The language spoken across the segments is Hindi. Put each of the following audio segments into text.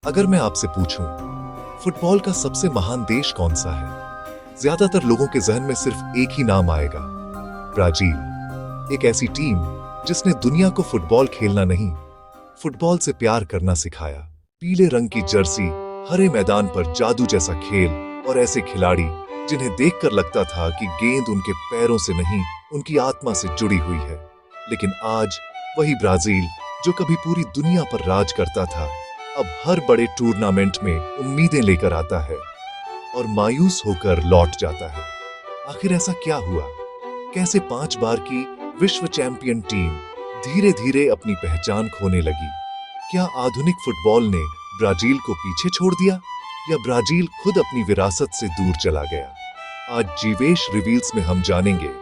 अगर मैं आपसे पूछूं, फुटबॉल का सबसे महान देश कौन सा है, ज्यादातर लोगों के जहन में सिर्फ एक ही नाम आएगा, ब्राजील। एक ऐसी टीम जिसने दुनिया को फुटबॉल खेलना नहीं, फुटबॉल से प्यार करना सिखाया। पीले रंग की जर्सी, हरे मैदान पर जादू जैसा खेल और ऐसे खिलाड़ी जिन्हें देखकर लगता था कि गेंद उनके पैरों से नहीं, उनकी आत्मा से जुड़ी हुई है। लेकिन आज वही ब्राजील जो कभी पूरी दुनिया पर राज करता था, अब हर बड़े टूर्नामेंट में उम्मीदें लेकर आता है और मायूस होकर लौट जाता है। आखिर ऐसा क्या हुआ? कैसे 5 बार की विश्व चैंपियन टीम धीरे धीरे अपनी पहचान खोने लगी? क्या आधुनिक फुटबॉल ने ब्राजील को पीछे छोड़ दिया या ब्राजील खुद अपनी विरासत से दूर चला गया? आज जीवेश रिवील्स में हम जानेंगे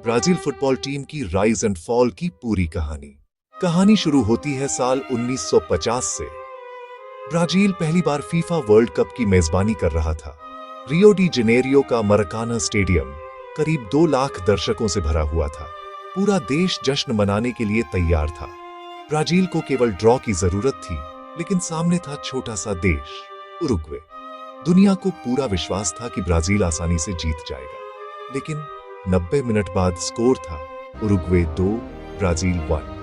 ब्राजील फुटबॉल टीम की राइज एंड फॉल की पूरी कहानी। कहानी शुरू होती है साल 1950 से। ब्राजील पहली बार फीफा वर्ल्ड कप की मेजबानी कर रहा था। रियो डी जेनेरियो का मराकाना स्टेडियम करीब 2 लाख दर्शकों से भरा हुआ था। पूरा देश जश्न मनाने के लिए तैयार था। ब्राजील को केवल ड्रॉ की जरूरत थी, लेकिन सामने था छोटा सा देश, उरुग्वे। दुनिया को पूरा विश्वास था कि ब्राजील आसानी से जीत जाएगा, लेकिन 90 मिनट बाद स्कोर था उरुग्वे 2, ब्राजील 1।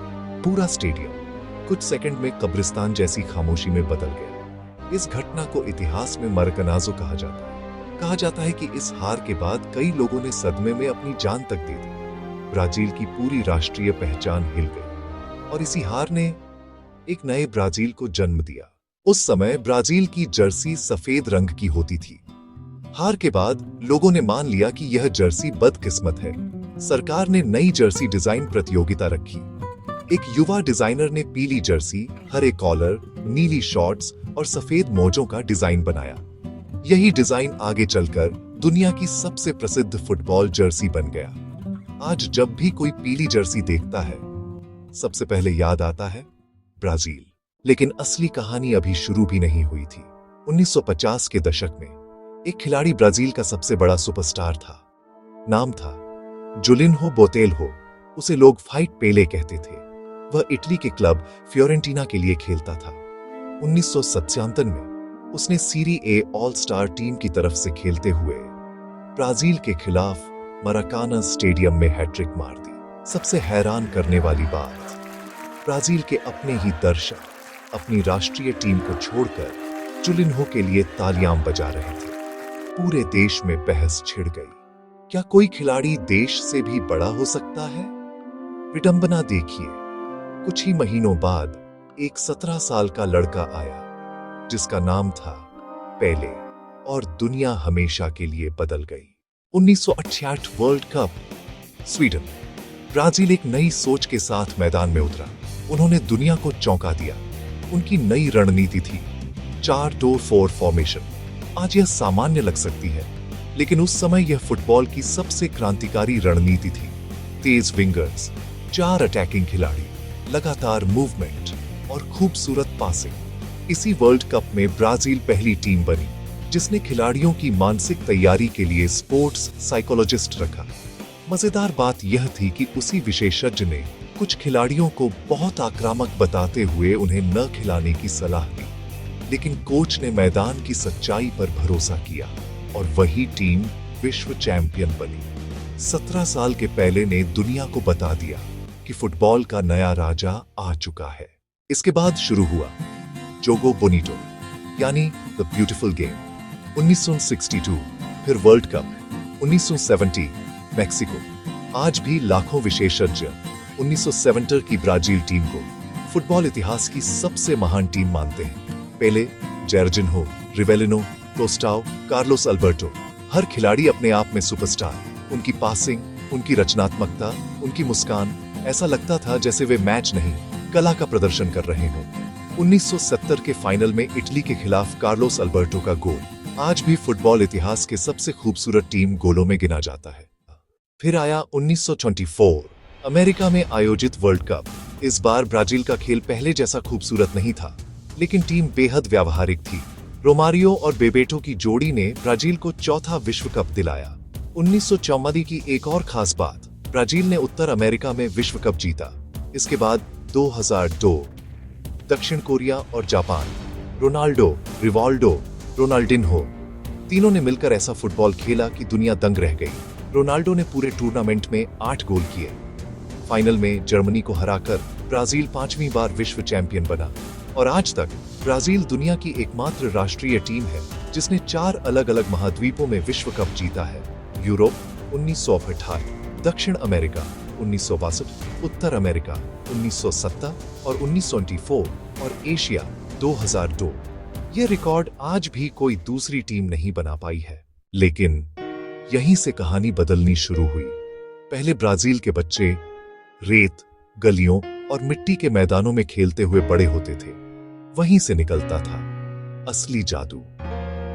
पूरा स्टेडियम कुछ सेकंड में कब्रिस्तान जैसी खामोशी में बदल गया। इस घटना को इतिहास में मरकनाजो कहा जाता है। कहा जाता है कि इस हार के बाद कई लोगों ने सदमे में अपनी जान तक दे दी। ब्राजील की पूरी राष्ट्रीय पहचान हिल गई और इसी हार ने एक नए ब्राजील को जन्म दिया। उस समय ब्राजील की जर्सी सफेद रंग की होती थी। हार के बाद लोगों ने मान लिया कि यह जर्सी बदकिस्मत है। सरकार ने नई जर्सी डिजाइन प्रतियोगिता रखी। एक युवा डिजाइनर ने पीली जर्सी, हरे कॉलर, नीली शॉर्ट्स और सफेद मोजों का डिजाइन बनाया। यही डिजाइन आगे चलकर दुनिया की सबसे प्रसिद्ध फुटबॉल जर्सी बन गया। आज जब भी कोई पीली जर्सी देखता है, सबसे पहले याद आता है ब्राजील। लेकिन असली कहानी अभी शुरू भी नहीं हुई थी। 1950 के दशक में एक खिलाड़ी ब्राजील का सबसे बड़ा सुपरस्टार था। नाम था जुलिन्हो बोतेल्हो। उसे लोग फाइट पेले कहते थे। वह इटली के क्लब फ्योरेंटीना के लिए खेलता था। 1997 में उसने सीरी ए ऑल स्टार टीम की तरफ से खेलते हुए ब्राजील के खिलाफ मराकाना स्टेडियम में हैट्रिक मार दी। सबसे हैरान करने वाली बात, ब्राजील के अपने ही दर्शक अपनी राष्ट्रीय टीम को छोड़कर जुलिन्हो के लिए तालियां बजा रहे थे। पूरे देश में बहस छिड़ गई। क्या कोई खिलाड़ी देश से भी बड़ा हो सकता है? विडंबना देखिए, कुछ ही महीनों बाद एक 17 साल का लड़का आया जिसका नाम था पेले, और दुनिया हमेशा के लिए बदल गई। 1968 वर्ल्ड कप, स्वीडन। ब्राजील एक नई सोच के साथ मैदान में उतरा। उन्होंने दुनिया को चौंका दिया। उनकी नई रणनीति थी 4-2-4 फॉर्मेशन। आज यह सामान्य लग सकती है, लेकिन उस समय यह फुटबॉल की सबसे क्रांतिकारी रणनीति थी। तेज विंगर्स, 4 अटैकिंग खिलाड़ी, लगातार मूवमेंट और खूबसूरत पासिंग। इसी वर्ल्ड कप में ब्राजील पहली टीम बनी जिसने खिलाड़ियों की मानसिक तैयारी के लिए स्पोर्ट्स साइकोलॉजिस्ट रखा। मजेदार बात यह थी कि उसी विशेषज्ञ ने कुछ खिलाड़ियों को बहुत आक्रामक बताते हुए उन्हें न खिलाने की सलाह दी, लेकिन कोच ने मैदान की सच्चाई पर भरोसा किया और वही टीम विश्व चैंपियन बनी। 17 साल के पेले ने दुनिया को बता दिया कि फुटबॉल का नया राजा आ चुका है। इसके बाद शुरू हुआ जोगो बोनीटो, यानी द ब्यूटीफुल गेम। 1962 फिर वर्ल्ड कप, 1970 मैक्सिको। आज भी लाखों विशेषज्ञ 1970 की ब्राजील टीम को फुटबॉल इतिहास की सबसे महान टीम मानते हैं। पेले, जेरजिन्हो, रिवेलिनो, टोस्टाओ, कार्लोस अल्बर्टो, हर खिलाड़ी अपने आप में सुपरस्टार। उनकी पासिंग, उनकी रचनात्मकता, उनकी मुस्कान, ऐसा लगता था जैसे वे मैच नहीं, कला का प्रदर्शन कर रहे हों। 1970 के फाइनल में इटली के खिलाफ कार्लोस अल्बर्टो का गोल आज भी फुटबॉल इतिहास के सबसे खूबसूरत टीम गोलों में गिना जाता है। फिर आया 1924 अमेरिका में आयोजित वर्ल्ड कप। इस बार ब्राजील का खेल पहले जैसा खूबसूरत नहीं था, लेकिन टीम बेहद व्यावहारिक थी। रोमारियो और बेबेटो की जोड़ी ने ब्राजील को चौथा विश्व कप दिलाया। 1944 की एक और खास बात, ब्राजील ने उत्तर अमेरिका में विश्व कप जीता। इसके बाद 2002 दक्षिण कोरिया और जापान, रोनाल्डो, रिवाल्डो, रोनाल्डिन्हो, तीनों ने मिलकर ऐसा फुटबॉल खेला कि दुनिया दंग रह गई। रोनाल्डो ने पूरे टूर्नामेंट में 8 गोल किए। फाइनल में जर्मनी को हराकर ब्राजील 5वीं बार विश्व चैंपियन बना और आज तक ब्राजील दुनिया की एकमात्र राष्ट्रीय टीम है जिसने 4 अलग-अलग महाद्वीपों में विश्व कप जीता है। यूरोप 1958, दक्षिण अमेरिका 1962, उत्तर अमेरिका 1970 और 1994 और एशिया 2002। यह रिकॉर्ड आज भी कोई दूसरी टीम नहीं बना पाई है। लेकिन यहीं से कहानी बदलनी शुरू हुई। पहले ब्राजील के बच्चे रेत, गलियों और मिट्टी के मैदानों में खेलते हुए बड़े होते थे। वहीं से निकलता था असली जादू।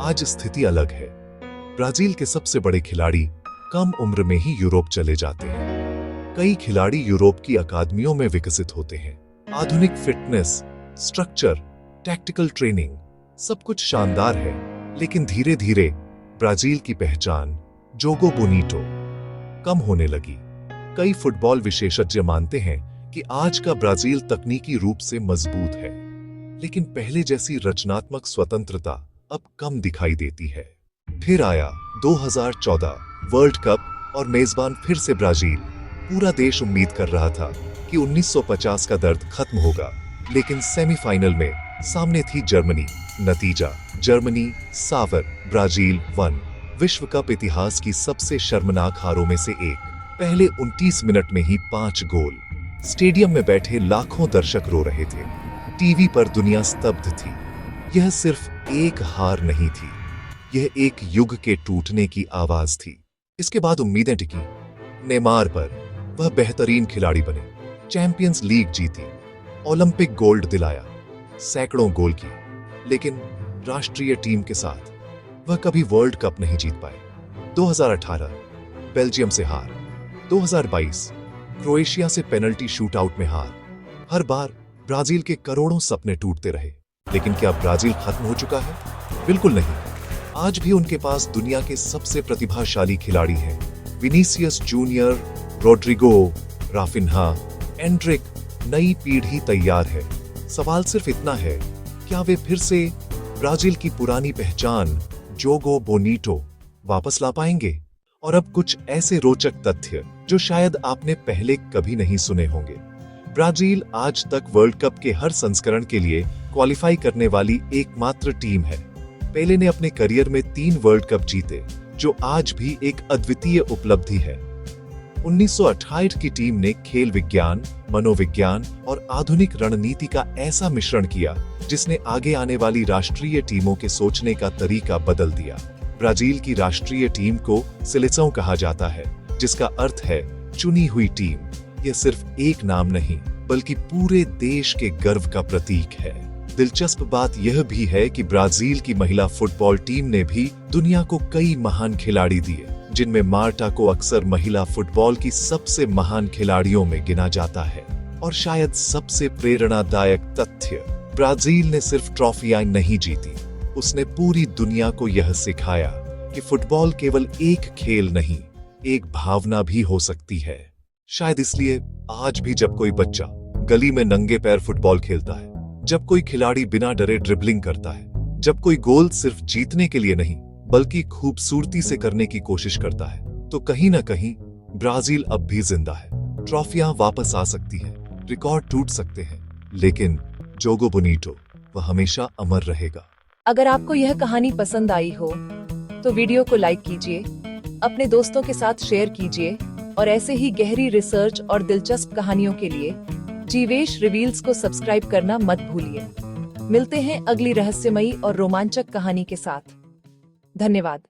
आज स्थिति अलग है। ब्राजील के सबसे बड़े खिलाड़ी कम उम्र में ही यूरोप चले जाते हैं। कई खिलाड़ी यूरोप की अकादमियों में विकसित होते हैं। आधुनिक फिटनेस, स्ट्रक्चर, टैक्टिकल ट्रेनिंग सब कुछ शानदार है, लेकिन धीरे धीरे ब्राजील की पहचान जोगो बोनीटो कम होने लगी। कई फुटबॉल विशेषज्ञ मानते हैं कि आज का ब्राजील तकनीकी रूप से मजबूत है, लेकिन पहले जैसी रचनात्मक स्वतंत्रता अब कम दिखाई देती है। फिर आया 2014 वर्ल्ड कप और मेजबान फिर से ब्राजील। पूरा देश उम्मीद कर रहा था कि 1950 का दर्द खत्म होगा, लेकिन सेमीफाइनल में सामने थी जर्मनी। नतीजा जर्मनी 7, ब्राजील 1। विश्व कप इतिहास की सबसे शर्मनाक हारों में से एक। पहले 29 मिनट में ही 5 गोल। स्टेडियम में बैठे लाखों दर्शक रो रहे थे। टीवी पर दुनिया स्तब्ध थी। यह सिर्फ एक हार नहीं थी, यह एक युग के टूटने की आवाज थी। इसके बाद उम्मीदें टिकी नेमार पर। वह बेहतरीन खिलाड़ी बने, चैंपियंस लीग जीती, ओलंपिक गोल्ड दिलाया, सैकड़ों गोल किए, लेकिन राष्ट्रीय टीम के साथ वह कभी वर्ल्ड कप नहीं जीत पाए। 2018 बेल्जियम से हार, 2022 क्रोएशिया से पेनल्टी शूटआउट में हार। हर बार ब्राजील के करोड़ों सपने टूटते रहे। लेकिन क्या ब्राजील खत्म हो चुका है? बिल्कुल नहीं। आज भी उनके पास दुनिया के सबसे प्रतिभाशाली खिलाड़ी हैं। Vinicius Junior, Rodrygo, Raphinha, Endrick. नई पीढ़ी तैयार है। सवाल सिर्फ इतना है, क्या वे फिर से ब्राजील की पुरानी पहचान जोगो बोनीटो वापस ला पाएंगे? और अब कुछ ऐसे रोचक तथ्य जो शायद आपने पहले कभी नहीं सुने होंगे। ब्राजील आज तक वर्ल्ड कप के हर संस्करण के लिए क्वालिफाई करने वाली एकमात्र टीम है। पेले ने अपने करियर में 3 वर्ल्ड कप जीते, जो आज भी एक अद्वितीय उपलब्धि है। 1968 की टीम ने खेल विज्ञान, मनोविज्ञान और आधुनिक रणनीति का ऐसा मिश्रण किया जिसने आगे आने वाली राष्ट्रीय टीमों के सोचने का तरीका बदल दिया। ब्राजील की राष्ट्रीय टीम को सिलेक्शन कहा जाता है, जिसका अर्थ है चुनी हुई टीम। यह सिर्फ एक नाम नहीं, बल्कि पूरे देश के गर्व का प्रतीक है। दिलचस्प बात यह भी है कि ब्राजील की महिला फुटबॉल टीम ने भी दुनिया को कई महान खिलाड़ी दिए, जिनमें मार्टा को अक्सर महिला फुटबॉल की सबसे महान खिलाड़ियों में गिना जाता है। और शायद सबसे प्रेरणादायक तथ्य, ब्राजील ने सिर्फ ट्रॉफियां नहीं जीती, उसने पूरी दुनिया को यह सिखाया कि फुटबॉल केवल एक खेल नहीं, एक भावना भी हो सकती है। शायद इसलिए आज भी जब कोई बच्चा गली में नंगे पैर फुटबॉल खेलता है, जब कोई खिलाड़ी बिना डरे ड्रिबलिंग करता है, जब कोई गोल सिर्फ जीतने के लिए नहीं बल्कि खूबसूरती से करने की कोशिश करता है, तो कहीं ना कहीं ब्राजील अब भी जिंदा है। ट्रॉफियां वापस आ सकती हैं, रिकॉर्ड टूट सकते हैं, लेकिन जोगो बोनीटो वह हमेशा अमर रहेगा। अगर आपको यह कहानी पसंद आई हो तो वीडियो को लाइक कीजिए, अपने दोस्तों के साथ शेयर कीजिए और ऐसे ही गहरी रिसर्च और दिलचस्प कहानियों के लिए जीवेश रिवील्स को सब्सक्राइब करना मत भूलिए। मिलते हैं अगली रहस्यमयी और रोमांचक कहानी के साथ। धन्यवाद।